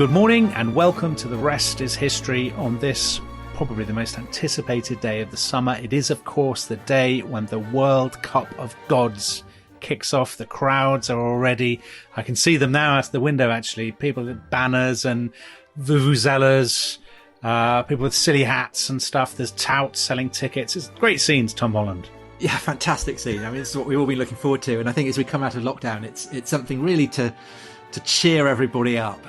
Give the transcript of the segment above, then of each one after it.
Good morning and welcome to The Rest is History on this, probably the most anticipated day of the summer. It is, of course, the day when the World Cup of Gods kicks off. The crowds are already, I can see them now out the window actually, people with banners and vuvuzelas, people with silly hats and stuff. There's touts selling tickets. It's great scenes, Tom Holland. Yeah, fantastic scene. I mean, it's what we've all been looking forward to. And I think as we come out of lockdown, it's something really to cheer everybody up.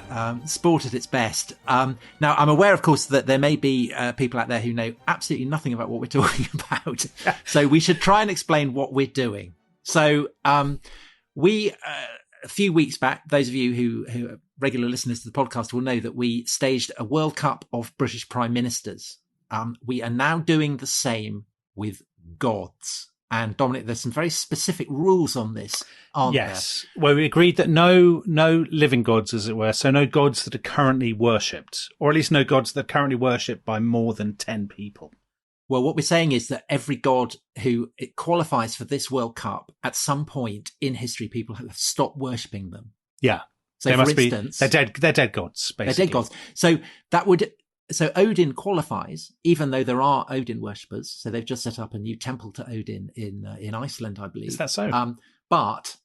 Sport at its best. Now, I'm aware, of course, that there may be people out there who know absolutely nothing about what we're talking about. So we should try and explain what we're doing. So we, a few weeks back, those of you who are regular listeners to the podcast will know that we staged a World Cup of British Prime Ministers. We are now doing the same with gods. And Dominic, there's some very specific rules on this, aren't there? Yes. Well, we agreed that no living gods, as it were. So no gods that are currently worshipped, or at least no gods that are currently worshipped by more than 10 people. Well, what we're saying is that every god who it qualifies for this World Cup, at some point in history, people have stopped worshipping them. Yeah. So, for instance, they're dead gods, basically. They're dead gods. So Odin qualifies, even though there are Odin worshippers. So they've just set up a new temple to Odin in Iceland, I believe. Is that so? But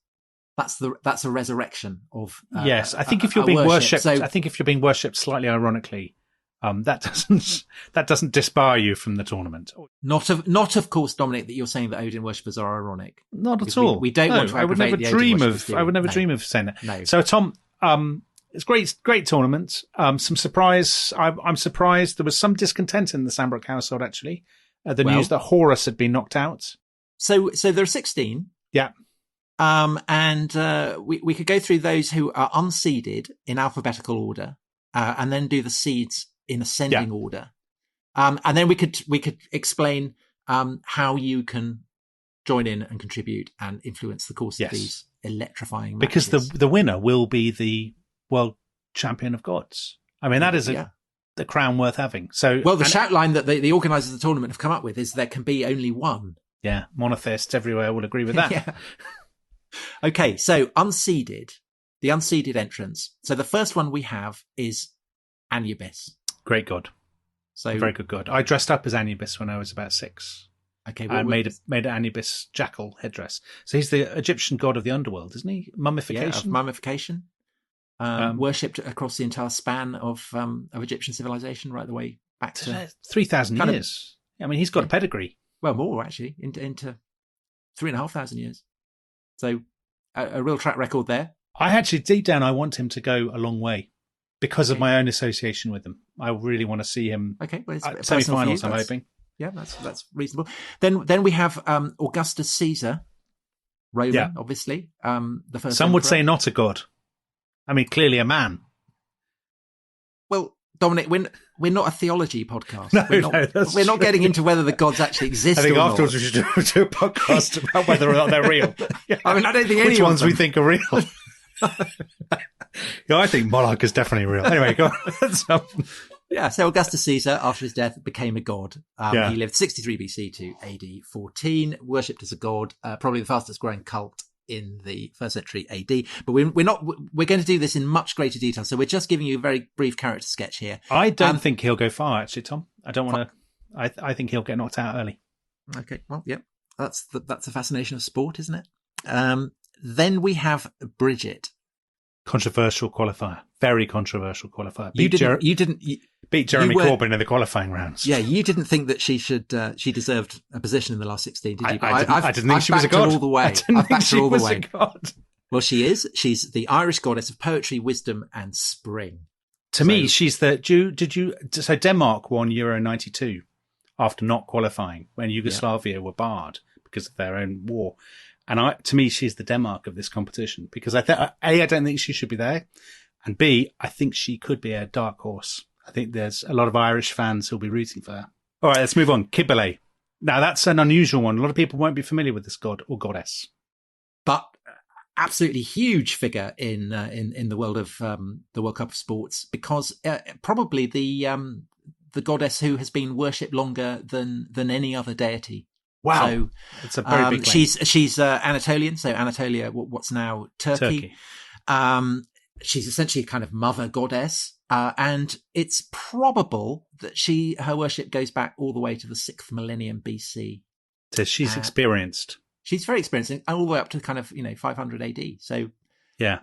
that's a reresurrection of yes. I think if you're being worshipped, I think if you're being worshipped slightly ironically, that doesn't disbar you from the tournament. Not of course, Dominic, that you're saying that Odin worshippers are ironic. Not at all. We don't want to. I would never dream of saying that. No. So Tom, it's great tournament. Some surprise. I'm surprised there was some discontent in the Sandbrook household actually. News that Horus had been knocked out. So there are 16. Yeah. And we could go through those who are unseeded in alphabetical order, and then do the seeds in ascending order. And then we could explain how you can join in and contribute and influence the course of these electrifying matches. Because the winner will be the world champion of gods. I mean, that is the crown worth having. So, well, the shout line that the organisers of the tournament have come up with is there can be only one. Yeah, monotheists everywhere will agree with that. Yeah. Okay, so the unseeded entrants. So the first one we have is Anubis. Great god. So very good god. I dressed up as Anubis when I was about 6. Okay, I made an Anubis jackal headdress. So he's the Egyptian god of the underworld, isn't he? Mummification. Yeah, of mummification. Worshipped across the entire span of Egyptian civilization, right the way back to 3,000 years. I mean, he's got a pedigree. Well, more actually, into 3,500 years. So a real track record there. I actually, deep down, I want him to go a long way because of my own association with him. I really want to see him. Okay, well, it's semi-finals. I'm hoping. Yeah, that's reasonable. Then we have Augustus Caesar, Roman, obviously. The first. Some would say not a god. I mean, clearly a man. Well, Dominic, we're not a theology podcast. No, we're not getting into whether the gods actually exist. I think or afterwards not. we should do a podcast about whether or not they're real. Yeah. I mean, I don't think any which of ones them. we think are real. Yeah, I think Monarch is definitely real. Anyway, go on. Yeah, so Augustus Caesar, after his death, became a god. He lived 63 BC to AD 14, worshipped as a god, probably the fastest growing cult in the 1st century AD. But we're going to do this in much greater detail. So we're just giving you a very brief character sketch here. I don't think he'll go far, actually, Tom. I don't want to. I think he'll get knocked out early. Okay, well, yeah, that's the fascination of sport, isn't it? Then we have Bridget. Controversial qualifier. Very controversial qualifier. You didn't beat Jeremy Corbyn in the qualifying rounds. Yeah, you didn't think that she deserved a position in the last 16, did you? I didn't think she was a god. All the way. I've backed her all the way. Well, she is. She's the Irish goddess of poetry, wisdom, and spring. To me, she's the. So Denmark won Euro 92 after not qualifying when Yugoslavia were barred because of their own war. And to me, she's the Denmark of this competition because I don't think she should be there. And B, I think she could be a dark horse. I think there's a lot of Irish fans who'll be rooting for her. All right, let's move on. Kibele. Now, that's an unusual one. A lot of people won't be familiar with this god or goddess. But absolutely huge figure in the world of the World Cup of Sports because probably the goddess who has been worshipped longer than any other deity. Wow, so, it's a very big claim. She's Anatolian, so Anatolia, what's now Turkey. She's essentially a kind of mother goddess. and it's probable that her worship goes back all the way to the 6th millennium BC. So she's experienced. She's very experienced, and all the way up to kind of 500 AD. So yeah.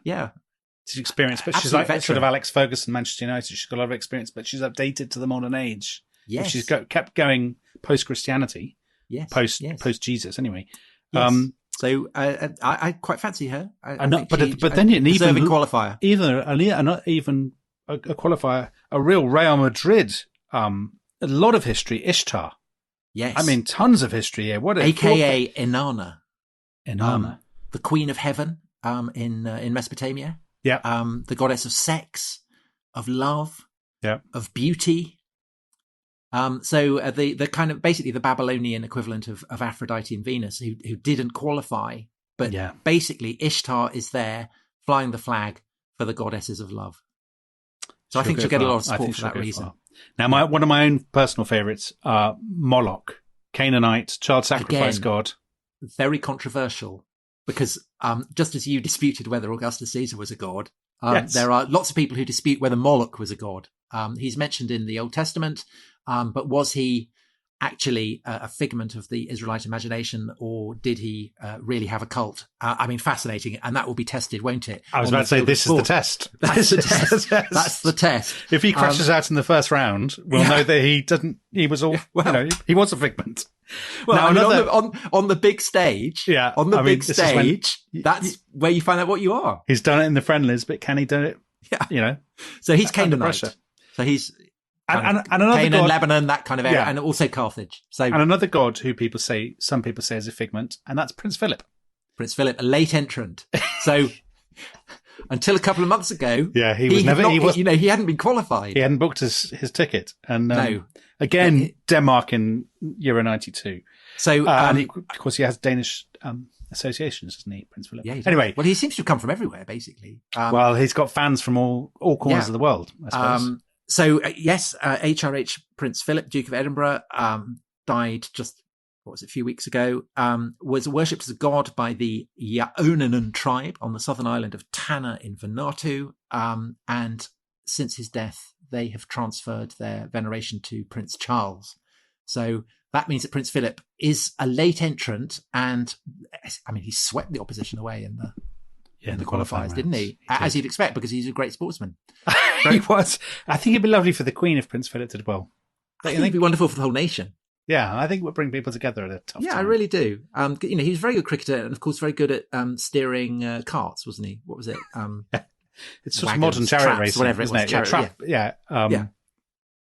She's experienced, but she's like sort of Alex Ferguson, Manchester United. She's got a lot of experience, but she's updated to the modern age. Yes, she's kept going post Christianity. Yes, post Jesus. Anyway, yes. So I quite fancy her. But then an even qualifier, not even a qualifier, a real Real Madrid. A lot of history. Ishtar. Yes, I mean tons of history here. What AKA Inanna, the Queen of Heaven, in Mesopotamia. Yeah, the goddess of sex, of love, of beauty. So the kind of basically the Babylonian equivalent of Aphrodite and Venus, who didn't qualify, but basically Ishtar is there flying the flag for the goddesses of love. So I think she'll get a lot of support for that reason. Now, one of my own personal favourites, Moloch, Canaanite, child sacrifice god. Very controversial, because just as you disputed whether Augustus Caesar was a god, there are lots of people who dispute whether Moloch was a god. He's mentioned in the Old Testament, but was he actually a figment of the Israelite imagination, or did he really have a cult? I mean, fascinating, and that will be tested, won't it? I was about to say, this is the test. That's the test. That's the test. If he crashes out in the first round, we'll know that he was all, he was a figment. Well, now, on the big stage, that's where you find out what you are. He's done it in the friendlies, but can he do it? Yeah. So he's Canaanite. So he's and another Canaan, god, Lebanon, that kind of area, and also Carthage. So and another god who some people say is a figment, and that's Prince Philip. Prince Philip, a late entrant. So until a couple of months ago, he hadn't been qualified. He hadn't booked his ticket, and again Denmark in Euro '92. So and of course he has Danish associations, doesn't he, Prince Philip? Yeah. Anyway, well, he seems to have come from everywhere, basically. Well, he's got fans from all corners of the world, I suppose. So yes, HRH Prince Philip, Duke of Edinburgh, died just a few weeks ago. Was worshipped as a god by the Yaonanan tribe on the southern island of Tanna in Vanuatu, and since his death, they have transferred their veneration to Prince Charles. So that means that Prince Philip is a late entrant, and I mean, he swept the opposition away in the qualifiers, didn't he? As you'd expect, because he's a great sportsman. He was. I think it'd be lovely for the Queen if Prince Philip did well. I think it'd be wonderful for the whole nation. Yeah, I think it would bring people together at a tough time. Yeah, I really do. He was a very good cricketer, and of course very good at steering carts, wasn't he? What was it? It's sort of modern chariot racing, whatever it was.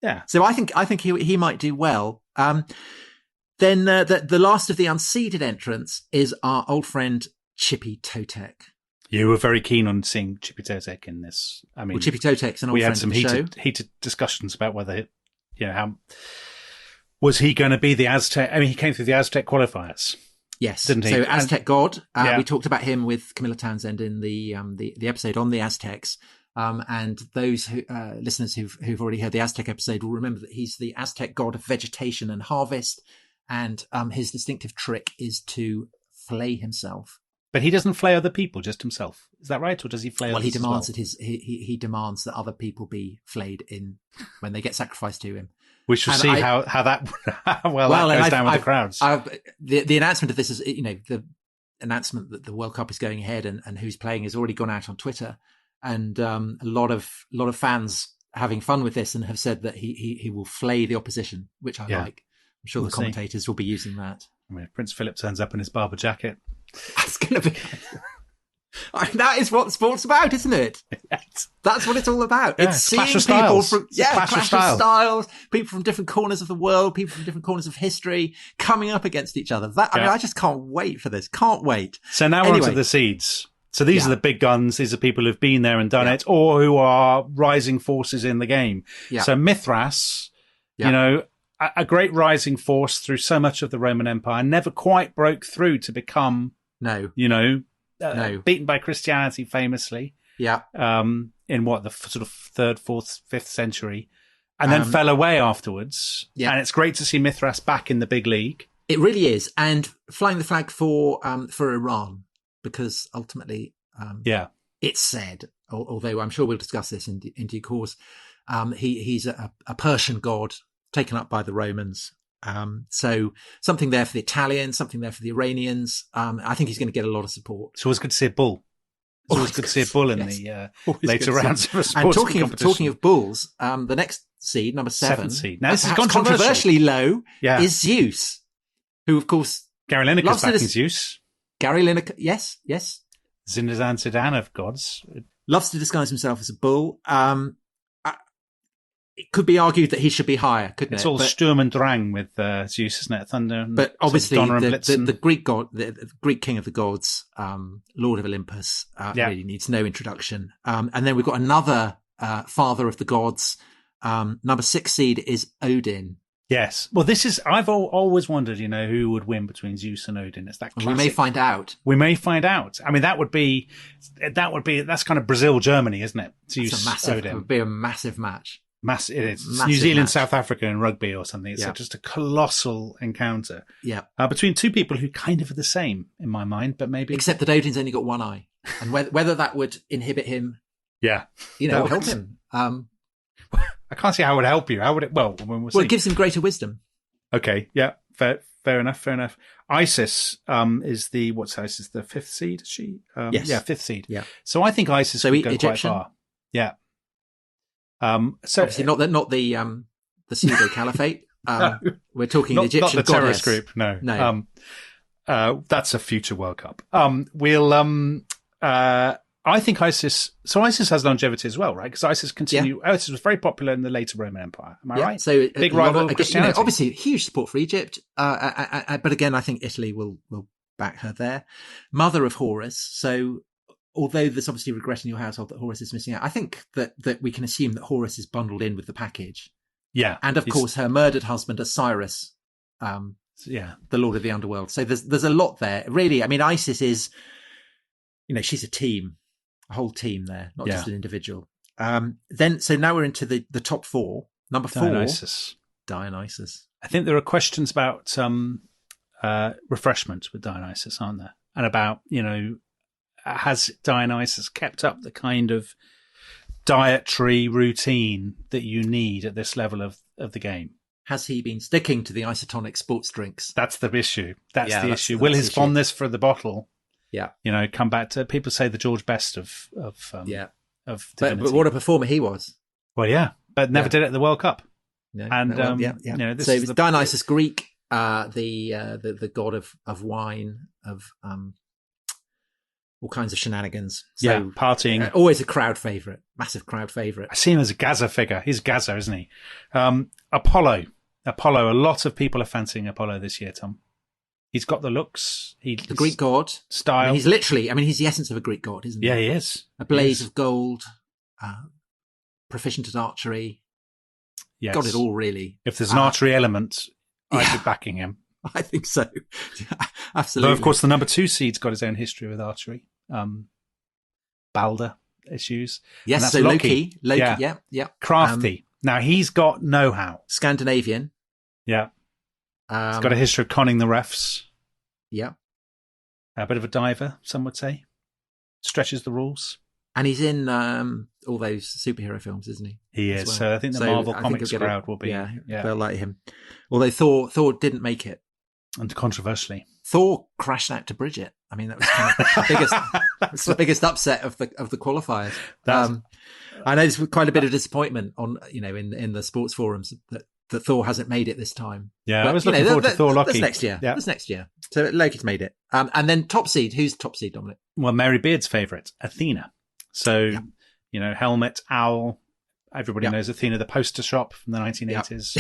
Yeah. So I think he might do well. Then the last of the unseeded entrants is our old friend Chippy Totek. You were very keen on seeing Chippy Totek in this. I mean, Chippy Totek's an old friend of the show. We had some heated discussions about whether, how was he going to be the Aztec? I mean, he came through the Aztec qualifiers. Yes, didn't he? So Aztec God. We talked about him with Camilla Townsend in the episode on the Aztecs. And those listeners who've already heard the Aztec episode will remember that he's the Aztec god of vegetation and harvest, and his distinctive trick is to flay himself. But he doesn't flay other people, just himself. Is that right, or does he flay? Well, others he demands as well? that he demands that other people be flayed when they get sacrificed to him. We shall see how that that goes down with the crowds. The announcement of this is, the announcement that the World Cup is going ahead and who's playing has already gone out on Twitter. And a lot of fans having fun with this and have said that he will flay the opposition, which I like. I'm sure the commentators will be using that. I mean, if Prince Philip turns up in his barber jacket, that's going to be. That is what sport's about, isn't it? That's what it's all about. Yeah, it's seeing clash of people styles. from clash of styles, people from different corners of the world, people from different corners of history coming up against each other. I mean, I just can't wait for this. Can't wait. So now we're on to the seeds. So these are the big guns. These are people who've been there and done it, or who are rising forces in the game. Yeah. So Mithras, a great rising force through so much of the Roman Empire, never quite broke through to become, beaten by Christianity famously. Yeah. In the sort of 3rd, 4th, 5th century, and then fell away afterwards. Yeah. And it's great to see Mithras back in the big league. It really is. And flying the flag for Iran. Because ultimately, it's said although I'm sure we'll discuss this in due course. He's a Persian god taken up by the Romans. So something there for the Italians, something there for the Iranians. I think he's going to get a lot of support. It's always good to see a bull. It's always good to see a bull in the later rounds of a sports competition. Talking of bulls, the next seed, number 7, seed. Now, this is controversially low, is Zeus, who, of course, Gary Lineker's backing Zeus. Gary Lineker, yes. Zinedine Zidane of gods. Loves to disguise himself as a bull. It could be argued that he should be higher, couldn't it? It's all Sturm and Drang with Zeus, isn't it? Thunder. But obviously, the Greek god, the Greek king of the gods, Lord of Olympus, really needs no introduction. And then we've got another father of the gods. Number 6 seed is Odin. Yes. Well, I've always wondered, who would win between Zeus and Odin. It's that classic. We may find out. I mean, that's kind of Brazil, Germany, isn't it? Zeus, Odin. It would be a massive match. It is. It's New Zealand, South Africa in rugby or something. It's just a colossal encounter. Yeah. Between two people who kind of are the same in my mind, but maybe. Except that Odin's only got one eye. And whether that would inhibit him. Yeah. Help him. I can't see how it would help you. How would it? Well, we'll see. It gives him greater wisdom. Okay. Yeah. Fair enough. Isis, is the 5th seed? Is she? Yes. Yeah, 5th seed. Yeah. So I think Isis would go Egyptian? quite far. Yeah. So obviously not the pseudo caliphate. No, we're talking the Egyptian not the terrorist goddess. group. No. That's a future World Cup. I think Isis. So Isis has longevity as well, right? Because Isis Isis was very popular in the later Roman Empire. Am I right? So big rival of Christianity. Obviously, huge support for Egypt. But again, I think Italy will back her there. Mother of Horus. So although there's obviously regret in your household that Horus is missing out, I think that we can assume that Horus is bundled in with the package. Yeah. And of course, her murdered husband, Osiris, the Lord of the Underworld. So there's a lot there. Really, I mean, Isis is, she's a team, a whole team there, not just an individual. So now we're into the top 4. Number 4. Dionysus. I think there are questions about refreshment with Dionysus, aren't there? And about, has Dionysus kept up the kind of dietary routine that you need at this level of the game? Has he been sticking to the isotonic sports drinks? That's the issue. That's the issue. Will his fondness for the bottle, come back to, people say, the George Best of but what a performer he was. Well, yeah, but never did it at the World Cup. No, this so is Dionysus Greek, the god of wine, of all kinds of shenanigans. So, partying. Always a crowd favourite, massive crowd favourite. I see him as a Gaza figure. He's Gaza, isn't he? Apollo. A lot of people are fancying Apollo this year, Tom. He's got the looks. The Greek god. Style. He's literally, he's the essence of a Greek god, isn't he? Yeah, he is. A blaze of gold, proficient at archery. Yes. Got it all, really. If there's an archery element, I'd be backing him. I think so. Absolutely. Though, of course, the number 2 seed's got his own history with archery. Balder issues. Yes, so Loki. Yeah. Crafty. Now, he's got know-how. Scandinavian. Yeah. He's got a history of conning the refs. Yeah. A bit of a diver, some would say. Stretches the rules. And he's in all those superhero films, isn't he? He is. Well. So I think the Marvel Comics crowd will be. Yeah, they'll like him. Although Thor didn't make it. And controversially, Thor crashed out to Bridget. I mean, that was kind of the biggest upset of the qualifiers. I know there's quite a bit of disappointment on in the sports forums that Thor hasn't made it this time. Yeah, but, I was looking forward to Thor Loki. That's next year. Yeah. That's next year. So Loki's made it. And then top seed. Who's top seed, Dominic? Well, Mary Beard's favourite, Athena. So helmet, owl. Everybody knows Athena, the poster shop from the 1980s.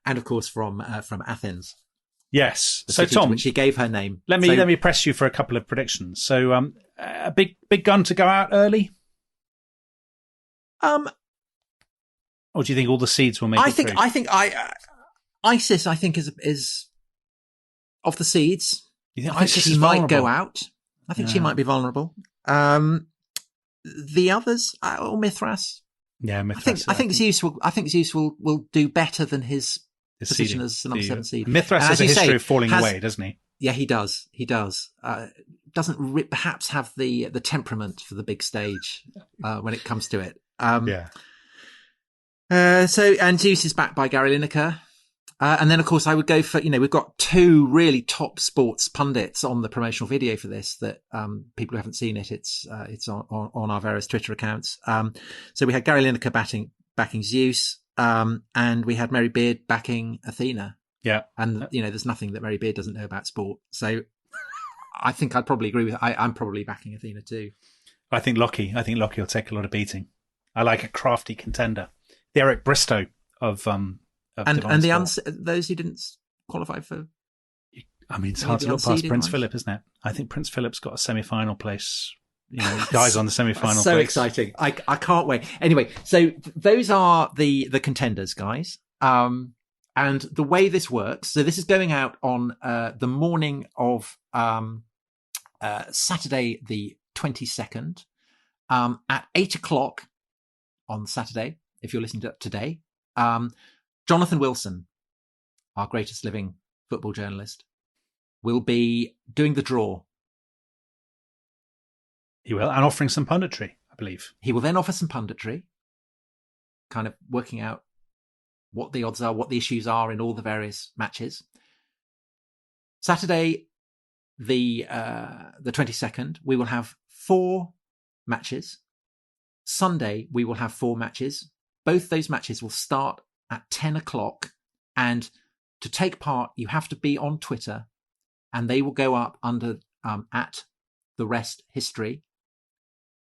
And of course from Athens. Yes. The so city Tom, to which she gave her name. Let me press you for a couple of predictions. So a big gun to go out early. Or do you think all the seeds will make it through? I think Isis. I think is of the seeds. You think I think she might go out. I think she might be vulnerable. The others, or Mithras. Yeah, Mithras. I think Zeus will do better than his position as the number 7 seed. Mithras has a history of falling away, doesn't he? Yeah, he does. doesn't perhaps have the temperament for the big stage when it comes to it. And Zeus is backed by Gary Lineker. And then, of course, I would go for, we've got two really top sports pundits on the promotional video for this that people who haven't seen it, it's on our various Twitter accounts. So we had Gary Lineker backing Zeus, and we had Mary Beard backing Athena. Yeah. And, there's nothing that Mary Beard doesn't know about sport. So I think I'd probably agree with I'm probably backing Athena too. I think Lockie will take a lot of beating. I like a crafty contender. The Eric Bristow of those who didn't qualify for. I mean, it's hard to look past Prince Philip, isn't it? I think Prince Philip's got a semi-final place. Guys on the semi-final. So place. Exciting! I can't wait. Anyway, so those are the contenders, guys. And the way this works, so this is going out on the morning of Saturday, the 22nd, at 8:00 on Saturday. If you're listening to it today. Jonathan Wilson, our greatest living football journalist, will be doing the draw. He will, and offering some punditry, I believe. He will then offer some punditry, kind of working out what the odds are, what the issues are in all the various matches. Saturday, the 22nd, we will have 4 matches. Sunday, we will have 4 matches. Both those matches will start at 10:00, and to take part, you have to be on Twitter, and they will go up under at The Rest History.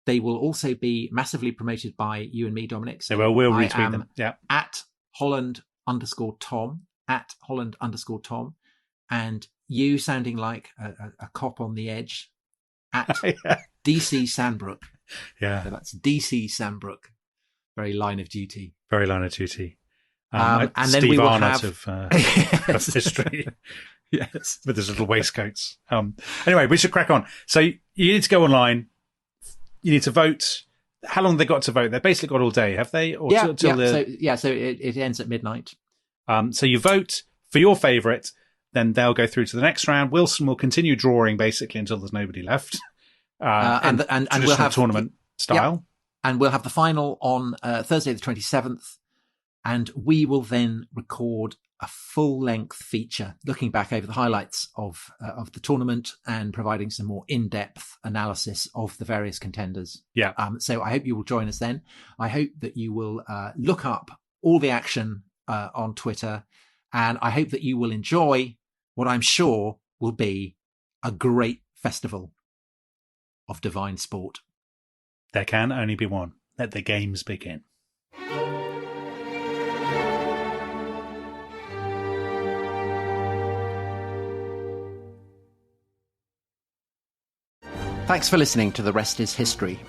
They will also be massively promoted by you and me, Dominic. So we'll retweet them. Yeah. At Holland_Tom, @Holland_Tom, and you sounding like a cop on the edge at DC Sandbrook. Yeah. So that's DC Sandbrook. Very line of duty. And then Steve we will Arnott have of history. Yes. With his little waistcoats. Anyway, we should crack on. So you need to go online. You need to vote. How long have they got to vote? They've basically got all day, have they? Or So it ends at midnight. So you vote for your favourite, then they'll go through to the next round. Wilson will continue drawing basically until there's nobody left. And we'll have tournament style. Yep. And we'll have the final on Thursday the 27th. And we will then record a full-length feature looking back over the highlights of the tournament and providing some more in-depth analysis of the various contenders. Yeah. So I hope you will join us then. I hope that you will look up all the action on Twitter, and I hope that you will enjoy what I'm sure will be a great festival of divine sport. There can only be one. Let the games begin. Thanks for listening to The Rest is History.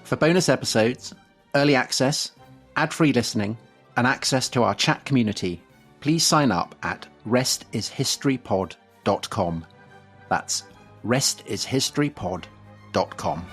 For bonus episodes, early access, ad-free listening, and access to our chat community, please sign up at restishistorypod.com. That's restishistorypod.com.